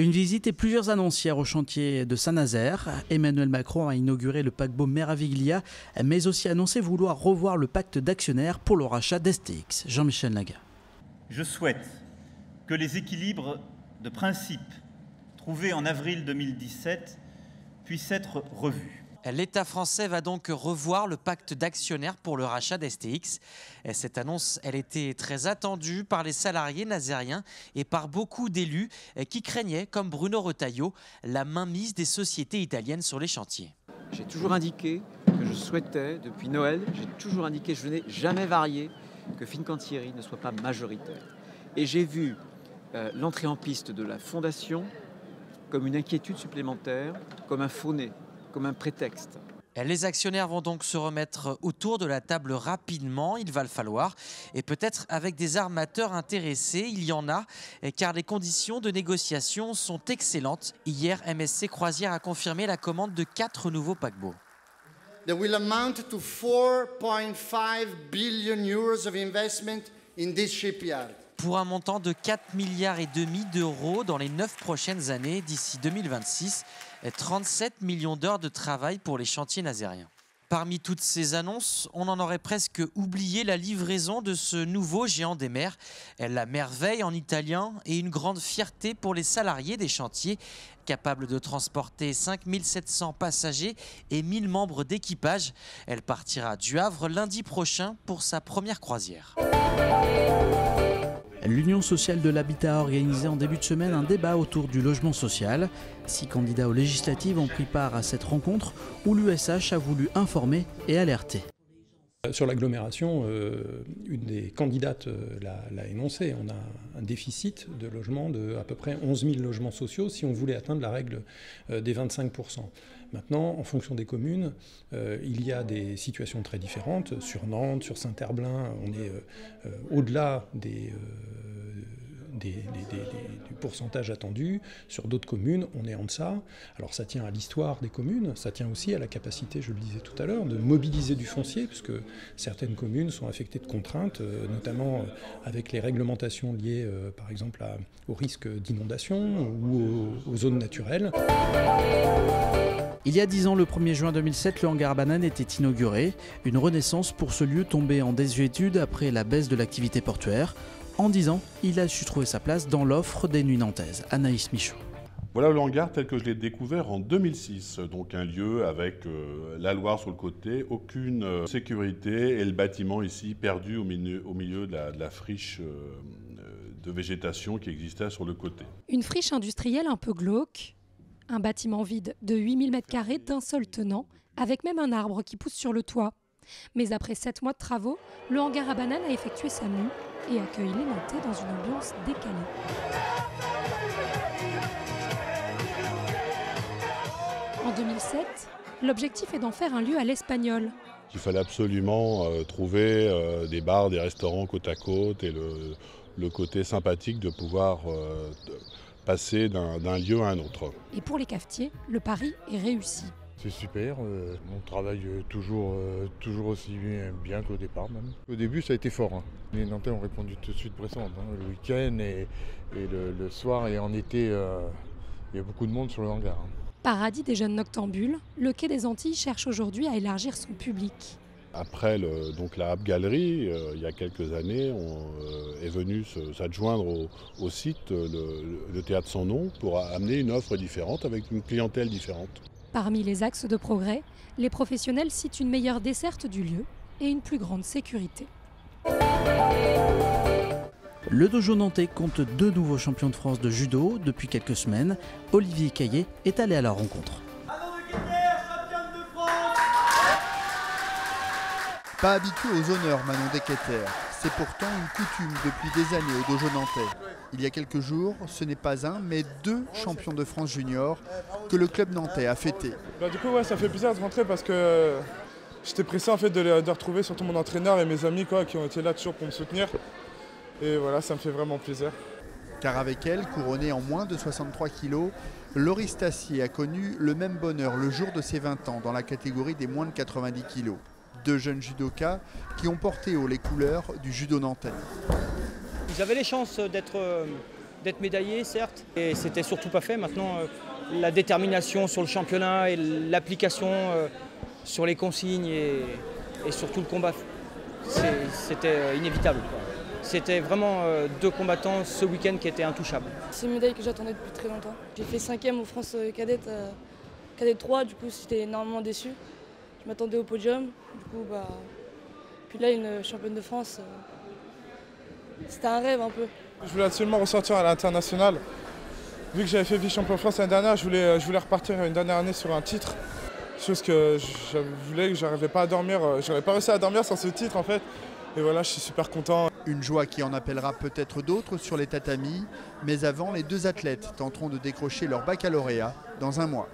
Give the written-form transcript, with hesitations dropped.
Une visite et plusieurs annonces hier au chantier de Saint-Nazaire. Emmanuel Macron a inauguré le paquebot Meraviglia, mais aussi annoncé vouloir revoir le pacte d'actionnaires pour le rachat d'STX. Jean-Michel Naga. Je souhaite que les équilibres de principe trouvés en avril 2017 puissent être revus. L'État français va donc revoir le pacte d'actionnaires pour le rachat d'STX. Cette annonce, elle était très attendue par les salariés nazériens et par beaucoup d'élus qui craignaient, comme Bruno Retailleau, la mainmise des sociétés italiennes sur les chantiers. J'ai toujours indiqué que je souhaitais, depuis Noël, j'ai toujours indiqué, je n'ai jamais varié, que Fincantieri ne soit pas majoritaire. Et j'ai vu l'entrée en piste de la fondation comme une inquiétude supplémentaire, comme un faux-nez, comme un prétexte. Les actionnaires vont donc se remettre autour de la table rapidement, il va le falloir, et peut-être avec des armateurs intéressés, il y en a, car les conditions de négociation sont excellentes. Hier, MSC Croisière a confirmé la commande de 4 nouveaux paquebots. That will amount to 4.5 billion euros of investment in this shipyard. Pour un montant de 4,5 milliards d'euros dans les 9 prochaines années, d'ici 2026, 37 millions d'heures de travail pour les chantiers nazériens. Parmi toutes ces annonces, on en aurait presque oublié la livraison de ce nouveau géant des mers. La merveille en italien et une grande fierté pour les salariés des chantiers, capable de transporter 5700 passagers et 1000 membres d'équipage. Elle partira du Havre lundi prochain pour sa première croisière. L'Union sociale de l'habitat a organisé en début de semaine un débat autour du logement social. 6 candidats aux législatives ont pris part à cette rencontre où l'USH a voulu informer et alerter. Sur l'agglomération, une des candidates l'a énoncé. On a un déficit de logements de à peu près 11 000 logements sociaux si on voulait atteindre la règle des 25%. Maintenant, en fonction des communes, il y a des situations très différentes. Sur Nantes, sur Saint-Herblain, on est au-delà du pourcentage attendu. Sur d'autres communes, on est en deçà. Alors ça tient à l'histoire des communes, ça tient aussi à la capacité, je le disais tout à l'heure, de mobiliser du foncier, puisque certaines communes sont affectées de contraintes, notamment avec les réglementations liées, par exemple, au risque d'inondation ou aux zones naturelles. Il y a 10 ans, le 1er juin 2007, le hangar à bananes était inauguré. Une renaissance pour ce lieu tombé en désuétude après la baisse de l'activité portuaire. En 10 ans, il a su trouver sa place dans l'offre des nuits nantaises. Anaïs Michaud. Voilà le hangar tel que je l'ai découvert en 2006. Donc un lieu avec la Loire sur le côté, aucune sécurité et le bâtiment ici perdu au milieu de la friche de végétation qui existait sur le côté. Une friche industrielle un peu glauque, un bâtiment vide de 8000 m² d'un seul tenant, avec même un arbre qui pousse sur le toit. Mais après 7 mois de travaux, le hangar à bananes a effectué sa mue et accueille les Nantais dans une ambiance décalée. En 2007, l'objectif est d'en faire un lieu à l'espagnol. Il fallait absolument trouver des bars, des restaurants côte à côte et le côté sympathique de pouvoir passer d'un lieu à un autre. Et pour les cafetiers, le pari est réussi. C'est super, on travaille toujours aussi bien qu'au départ même. Au début ça a été fort, hein. Les Nantais ont répondu tout de suite présent, hein. Le week-end et le soir et en été, il y a beaucoup de monde sur le hangar. Hein. Paradis des jeunes noctambules, le Quai des Antilles cherche aujourd'hui à élargir son public. Après la Rap Galerie, il y a quelques années, est venu s'adjoindre au site le Théâtre Sans Nom pour amener une offre différente avec une clientèle différente. Parmi les axes de progrès, les professionnels citent une meilleure desserte du lieu et une plus grande sécurité. Le dojo nantais compte 2 nouveaux champions de France de judo depuis quelques semaines. Olivier Caillé est allé à leur rencontre. Pas habitué aux honneurs, Manon Deketer. C'est pourtant une coutume depuis des années au dojo nantais. Il y a quelques jours, ce n'est pas un, mais 2 champions de France juniors que le club nantais a fêté. Du coup, ça fait plaisir de rentrer parce que j'étais pressé en fait, de retrouver surtout mon entraîneur et mes amis qui ont été là toujours pour me soutenir. Et voilà, ça me fait vraiment plaisir. Car avec elle, couronnée en moins de 63 kilos, Loris Tassier a connu le même bonheur le jour de ses 20 ans dans la catégorie des moins de 90 kilos. 2 jeunes judokas qui ont porté haut les couleurs du judo nantais. J'avais les chances d'être d'être médaillé, certes, et c'était surtout pas fait. Maintenant, la détermination sur le championnat et l'application sur les consignes et surtout le combat, c'était inévitable. C'était vraiment 2 combattants ce week-end qui étaient intouchables. C'est une médaille que j'attendais depuis très longtemps. J'ai fait 5e aux France cadette 3, du coup j'étais énormément déçu. Je m'attendais au podium, du coup puis là une championne de France, c'était un rêve un peu. Je voulais absolument ressortir à l'international. Vu que j'avais fait vice-champion de France l'année dernière, je voulais repartir une dernière année sur un titre. Chose que je voulais, que j'arrivais pas à dormir, j'aurais pas réussi à dormir sans ce titre en fait. Et voilà, je suis super content. Une joie qui en appellera peut-être d'autres sur les tatamis, mais avant, les 2 athlètes tenteront de décrocher leur baccalauréat dans un mois.